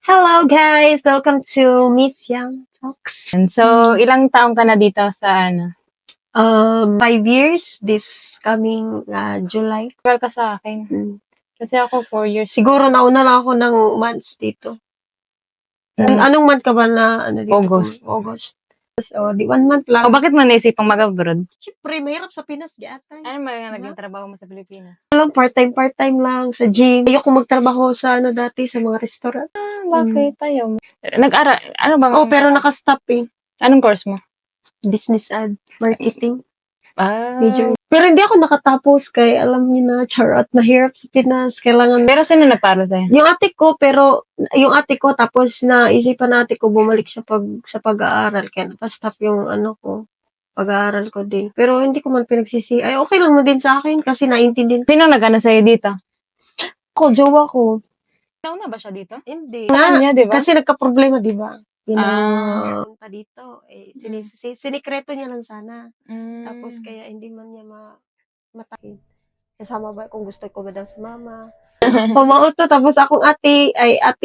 Hello guys! Welcome to Miss Young Talks. And so, ilang taong ka na dito sa ano? 5 years this coming July. Tagal ka sa akin. Kasi ako 4 years. Siguro nauna lang ako ng months dito. Anong month ka ba na ano dito? August. August. So, 1 month lang. O bakit mo naisipang mag-abroad? Siyempre, mahirap sa Pinas, gatan. Ano mga naging trabaho mo sa Pilipinas? Alam, part-time lang sa gym. Ayoko magtrabaho sa dati, sa mga restaurant. Bakit tayo? Nag-ara, ano bang? Oh, pero nakastop eh. Anong course mo? Business ad, marketing. Major. Pero hindi ako nakatapos kay alam niyo na, charot, mahirap sa Pinas. Kailangan Pero sino nagparo sa'yo? yung ate ko, tapos naisipan ate ko, bumalik siya sa pag-aaral. Kaya napastop yung pag-aaral ko din. Pero hindi ko man pinagsisi. Ay, okay lang mo din sa akin kasi naintindihan Sino nag-ano sa'yo dito? ko, jowa ko. Nauna ba siya dito? Hindi. Sa kanya, di ba? Kasi nagka-problema, di ba? Punta dito. Sinikreto niya lang sana. Tapos kaya hindi man niya matakin. Kasama ba kung gusto ko ba daw sa mama. Pamauto, tapos akong ate,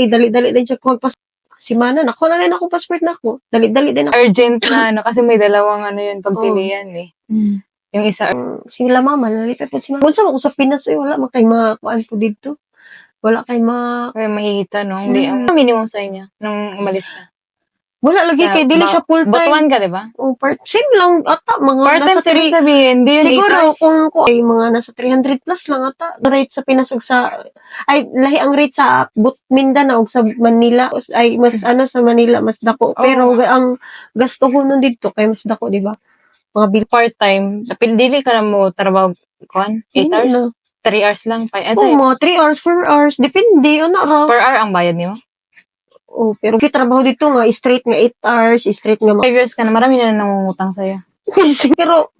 dali-dali din siya kung si Mana, nako na rin akong passport na ako. Dali-dali din ako. Urgent na, ano, kasi may dalawang yun, pagpilian eh. Yung isa, Sila mama, nalipit po si mama. Kung saan ako sa Pinas, wala man kayo makuan po dito. Wala kayo kaya mahihita, no? Hindi, ang minimum sa inyo, nung umalis ka. Wala lagi kay dili siya full time. Butuan ka, di ba? Same lang ata mga Part-time nasa sabihin, di yun siguro 8 hours. kung ay mga nasa 300 plus lang ata rate sa Pinas ug sa lahi ang rate sa Mindanao ug sa Manila ay mas sa Manila mas dako pero ang gasto ko nun dito kay mas dako, di ba? Mga bill Part-time, dili ka na mo trabaho, 8 hours? 3 hours lang, 5 hours. mga 3 hours, 4 hours, depende ra. Per hour ang bayad niyo? Oh, pero trabaho dito nga straight nga 8 hours, straight nga 5 years ka na, marami na nangungutang sa'yo. pero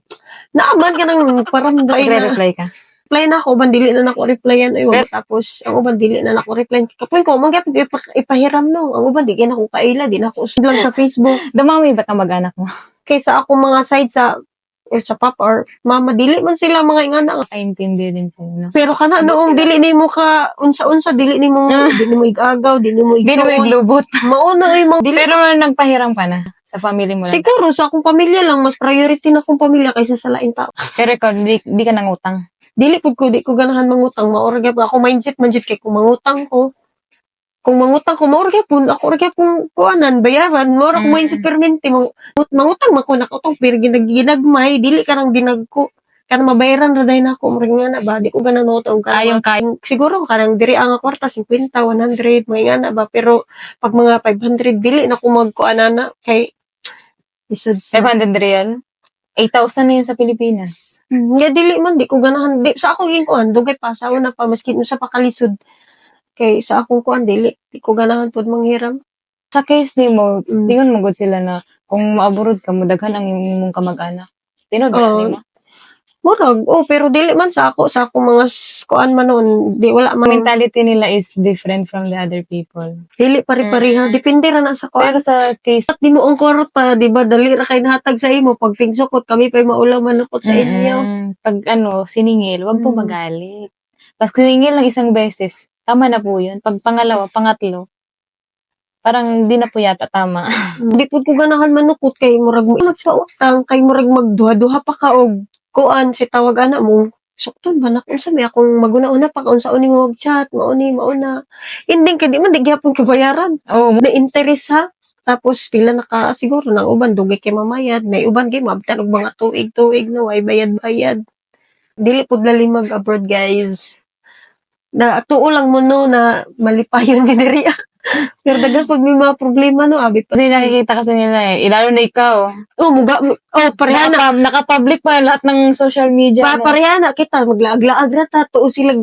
naaman ka nang paramdam Nagre-reply ka? Reply na ako, bandili na nako replyan ay tapos ang uban dili na nako reply. Kapoy ko magyap ipahiram no. Ang uban di na ako kaila, di na ako usod lang sa Facebook. Dumami ba ang mag-anak mo? Kaysa ako mga side sa papa or mama, dili man sila mga ingana. Kaintindi din sa'yo, no? Pero kana noong dili nimo ka unsa-unsa dili nimo igagaw, dili nimo Di naman iglubot. Mauna ay mga dili. Pero nagpahiram ka na sa family mo lang. Siguro sa akong pamilya lang, mas priority na akong pamilya kaysa sa lain tao. Pero ikaw, di ka nangutang. Di ko ganahan mangutang, maorga pa ako mindset man jud kay kung mangutang ko. Kung mangutang ko, maorga po, ako orga pong kuanan, bayaran, maorga ko mindset permente, mangutang mako na ko tong pero ginagmay, dili ka nang dinagko. Kana mabayaran ra dahil ako, maring nga na ba, di ko ganan utang ka. Siguro, kanang diri ang kwarta, 50, 100, may nga na ba, pero pag mga 500, dili na ko magkuanana, kay, isod sa. 500 real? 8,000 na yun sa Pilipinas. Nga dili man, di ko ganahan, sa ako yung kuan, dugay pa, sa una pa, maski sa pakalisod. Kay sa akong kuan dili ko ganahan pud manghiram. Sa case ni mo, tingon mo gud sila na kung maabroad ka mo daghan ang imong kamag-anak. Tinud ba nimo? Murag, pero dili man sa akong mga kuan man noon, di wala man. Mentality nila is different from the other people. Dili pare-pareha, depende ra na sa kuan. Pero sa case, di mo ang korta, di ba dali ra kay nahatag sa imo pag pigsukot kami pay maulaw manukot sa inyo. Pag siningil, wag po magalit. Pag siningil lang isang beses, tama na po yun. Pag pangalawa, pangatlo, parang di na po yata tama. Di po ko ganahan manukot kay murag mo nagsautang, kay murag magduha-duha pa ka og kuan si tawag ana mo. Sukton ba na kung sabi akong maguna-una pa kung sa mo mag-chat, mauna. Hindi ka di man di gyapon kabayaran. Na interest ha. Tapos pila siguro nang uban dugay kay mamayad, may uban kay mabtan og mga tuig na way bayad. Dili pud lalim mag-abroad, guys. Na tuo lang mo no na malipayon ka diri. Pero dagan pag may mga problema no abi pa. Kasi nakikita kasi nila ilalo na ikaw. Pareha na. Naka-public pa lahat ng social media. Pareha na kita maglaag-laag ra ta tuo sila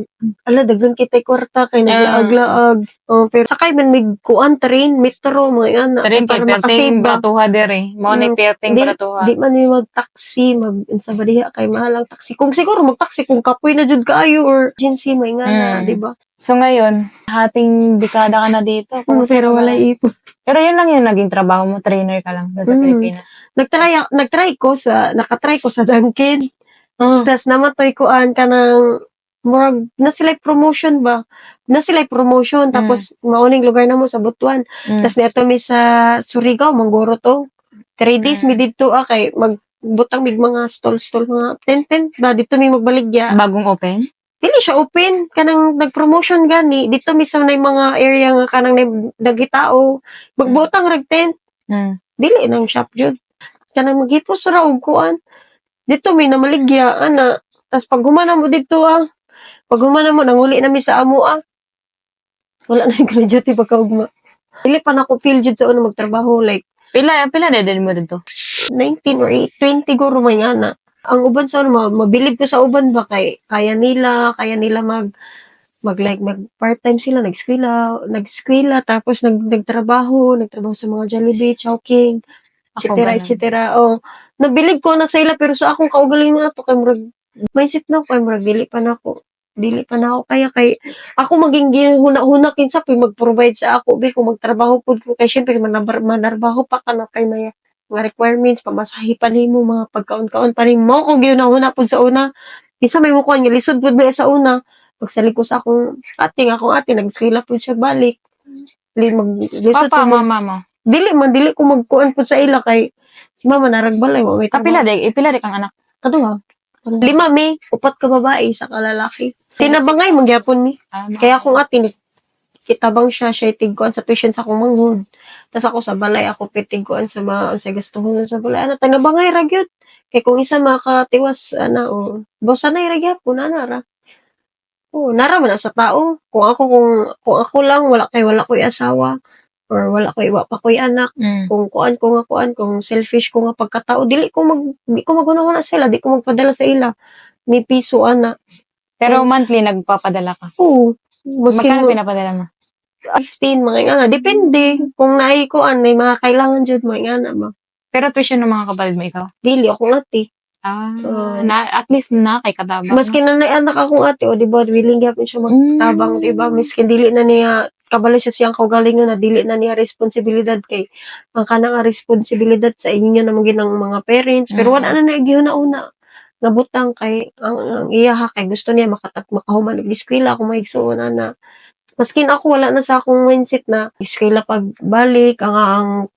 dagan kita kwarta kay naglaag-laag. Pero sakay man mig kuan train, metro mga ana train kay perting batuha dere. Mao na perting batuha. Di man ni mag-taxi, unsa ba diha kay mahal ang taxi. Kung siguro mag-taxi kung kapoy na jud kaayo or agency may nga di ba? So ngayon, hating dekada ka na dito. Pero wala ipon. Pero yun lang yung naging trabaho mo, trainer ka lang sa Pilipinas. Nakatry ko sa Dunkin. Tapos namatoy ko ka ng murag na sila promotion ba? Na sila promotion tapos mauning lugar na mo sa Butuan. Tas neto mi sa Surigao, Manggoro to. 3 days mi didto kay magbutang mig mga stall mga tent ba dito mi magbaligya. Bagong open? Dili siya open kanang nag-promotion gani dito mi sa nay mga area nga kanang nagitao magbutang rag tent. Dili nang shop jud. Kanang maghipos ra og kuan. Dito mi na maligya ana. Tas pag humana mo dito pag humana mo nanguli na mi sa amo wala na yung graduate pagkaugma. Dili pa na ko feel jud sa una magtrabaho like Pila na din mo dito? 19 or 20 guro may ana. Ang uban sa ano, mabilib ko sa uban ba kay kaya nila mag like mag part-time sila nag-eskwela tapos nagtrabaho sa mga Jollibee, Chowking, etc. Oh, nabilib ko na sa ila pero sa akong kaugalingon ato kay murag mindset na kay murag dili pa na ako kaya kay ako maging ginhuna-huna kinsa pay mag-provide sa ako bi kung magtrabaho pud ko kay syempre manarbaho pa ka na kay may mga requirements pamasahe pa nimo mga pagkaon-kaon pa rin mo ko ginhuna pud sa una kinsa may mukuan nga lisod pud ba sa una pagsalig ko sa akong ate nag-eskwela pud siya balik lisod Papa, pud mama mo. dili ko magkuan pud sa ila kay si mama naragbalay wa may Kapila de kang anak. kaduha 5 mi, 4 ka babae, sa kalalaki. Sinabangay, magyapon mi. Kaya akong ate, kitabang siya tigkuan sa tuition sa akong manghud. Tapos ako sa balay, ako pitigkuan sa mga, sa gustuhon sa balay. Ano, tanabangay, ragyot. Kaya kung isa makatiwas, bosa na iragyapon, ra. Nara man na sa tao. Kung ako lang, wala ko'y asawa. Or wala ko'y iwa pa ko'y anak. Kung kung selfish ko nga pagkatao, di ko maguna sila, di ko magpadala sa ila. Ni piso, ana. Pero monthly nagpapadala ka? Oo. Magkano pinapadala mo? 15, mga ingana. Depende. Kung naikuan, may mga kailangan dyan, mga ingana ba. Pero tuition ng mga kapatid mo ikaw? Dili, ako ate. At least na kay katabang. Maski na anak akong ate, diba, willing yapon siya magtabang, diba? Maski dili na niya, kabalo siya siyang kaugalingon na dili na niya responsibilidad kay ang kanang responsibilidad sa inyo na ng mga parents. Pero wala na una nga butang kay ang iya kay gusto niya makahuman og eskwela kung maigsuon na. Maskin ako wala na sa akong mindset na eskwela pagbalik ang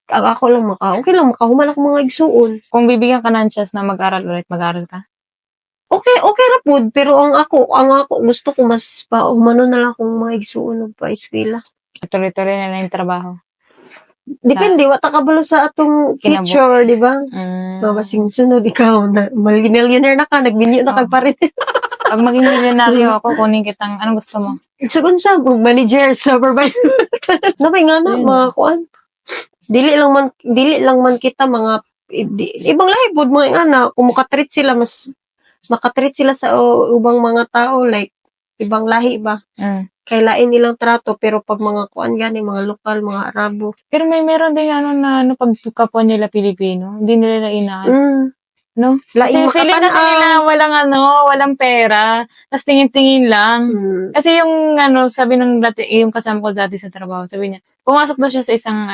ako lang okay lang makahuman ako mga igsuon. Kung bibigyan ka ng chance na mag-aral ulit, mag-aral ka? Okay ra pud pero ang ako gusto ko mas humano na lang akong mga igsuon og pa-eskwela. Tuloy-tuloy na lang yung trabaho. Depende, wata kabalo sa atong future, di ba? Basing sunod, ikaw, millionaire na ka, nagbinyo na kag parin. Pag maging milyonaryo ako, kunin kitang, anong gusto mo? Sagun sa, manager, supervisor. Napay nga na, mga kuan. Dili lang man kita mga, ibang lahi po, mga nga na, kung makatreat sila sa ubang mga tao, like, ibang lahi ba? Kailain nilang trato pero pag mga kuan gani mga lokal mga Arabo pero meron din na pag kapwa nila Pilipino hindi nila inaan no kasi feeling kasi nila walang pera tapos tingin-tingin lang kasi yung sabi ng dati yung kasama ko dati sa trabaho sabi niya pumasok daw siya sa isang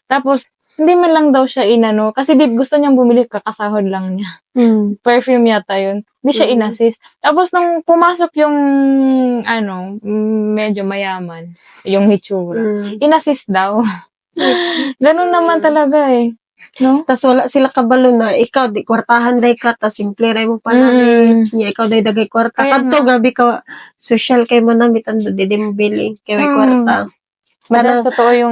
tapos hindi man lang daw siya kasi gusto niyang bumili kakasahod lang niya perfume yata yun hindi siya inassist tapos nung pumasok yung medyo mayaman yung hitsura inassist daw ganun naman talaga no? Tas wala sila kabalo na ikaw di kwartahan day ka ta simple ray mo panamit niya ikaw day dagay kwarta kadto grabe ka social kay manamit ando di mo bili kay may kwarta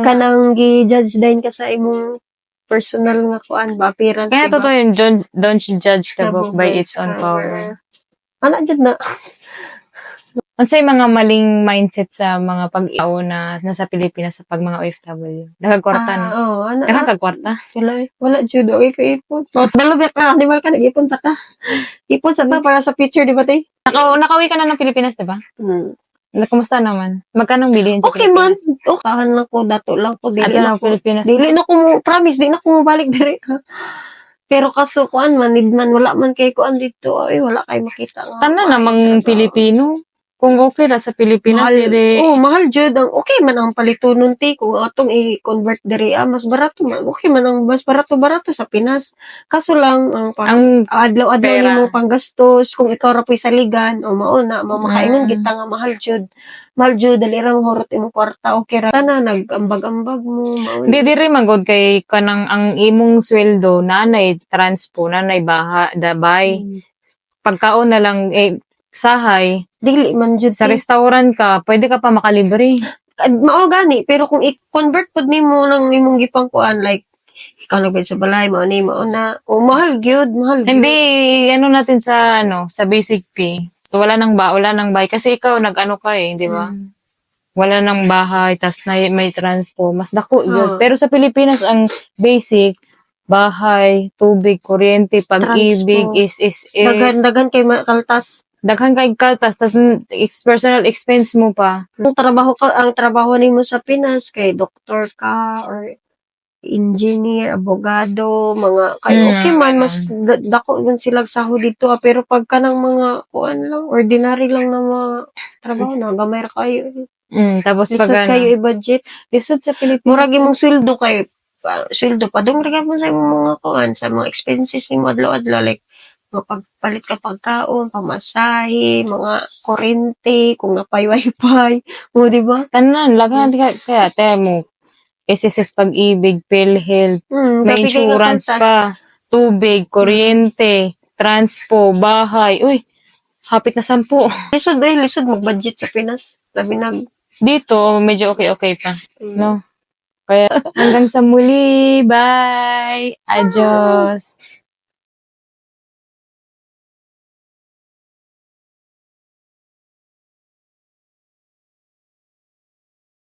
kanang gi-judge din ka sa imong personal nga kuan ba appearance kaya totoo yung don't judge the book by its own cover jud na unsay mga maling mindset sa mga pag-iaw na nasa Pilipinas sa pag mga OFW daghang kwarta no daghang kwarta wala jud okay ka ipon dalawet na di ka nag-ipon ta ipon sa para sa future di ba tay nakauwi ka na ng Pilipinas di ba kumusta naman? Magkano bilihin sa Pilipinas? Okay man. Kahan lang ko, dato lang ko. Dili na ko, promise, di na ko mabalik dire. Pero kaso, kuan man, wala man kay kuan dito. Ay, wala kay makita nga. Tanan namang Pilipino. Kung okay ra sa Pilipinas, Mahal. dire, Oh, mahal jud ang okay man ang palitunon ti kung atong i-convert diri mas barato man. Okay man ang mas barato sa Pinas. Kaso lang ang ang adlaw-adlaw pera. nimo panggastos kung ikaw ra po'y saligan o mao na mamakaingon Mm. kita nga mahal jud. Mahal jud dali ra horot imong kwarta okay ra na nagambag-ambag mo mao. Di diri magod kay kanang ang imong sweldo nanay transpo, nanay baha, dabay. Pagkaon na lang sahay, Dili man jud sa ti. restaurant ka, pwede ka pa makalibre. Mao gani pero kung i-convert pud nimo nang imong gipangkuan like ikaw nagbed sa balay mao ni mao na mahal gyud. Hindi ano natin sa sa basic fee. So, wala nang bahay kasi ikaw nag-ano ka di ba? Wala nang bahay tas may transpo, mas dako yun. Pero sa Pilipinas ang basic bahay, tubig, kuryente, pag-ibig is dagan kay kaltas. daghan kay kaltas tas personal expense mo pa. Kung ang trabaho nimo sa Pinas kay doktor ka or engineer, abogado, mga kay okay man mas dako man sila sahod dito pero pagka ng mga kuan lang ordinary lang na mga trabaho na gamay ra kayo. Tapos Lisod pag kayo i-budget. lisod sa Pilipinas. Murag imong sweldo kay sweldo pa dong ra sa imong mga kuan sa mga expenses nimo adlaw-adlaw like mapagpalit ka pagkaon, pamasahe, mga kuryente, kung napay wifi, mo di ba? Tanan, laghan kaya tayo mo. SSS Pag-ibig, PhilHealth, may Babigay nga insurance kaltas. pa, tubig, kuryente, transpo, bahay. Uy, hapit na 10. Lisod mag-budget sa Pinas. Sabi na, Dito, medyo okay pa. No? Kaya hanggang sa muli. Bye! Adios!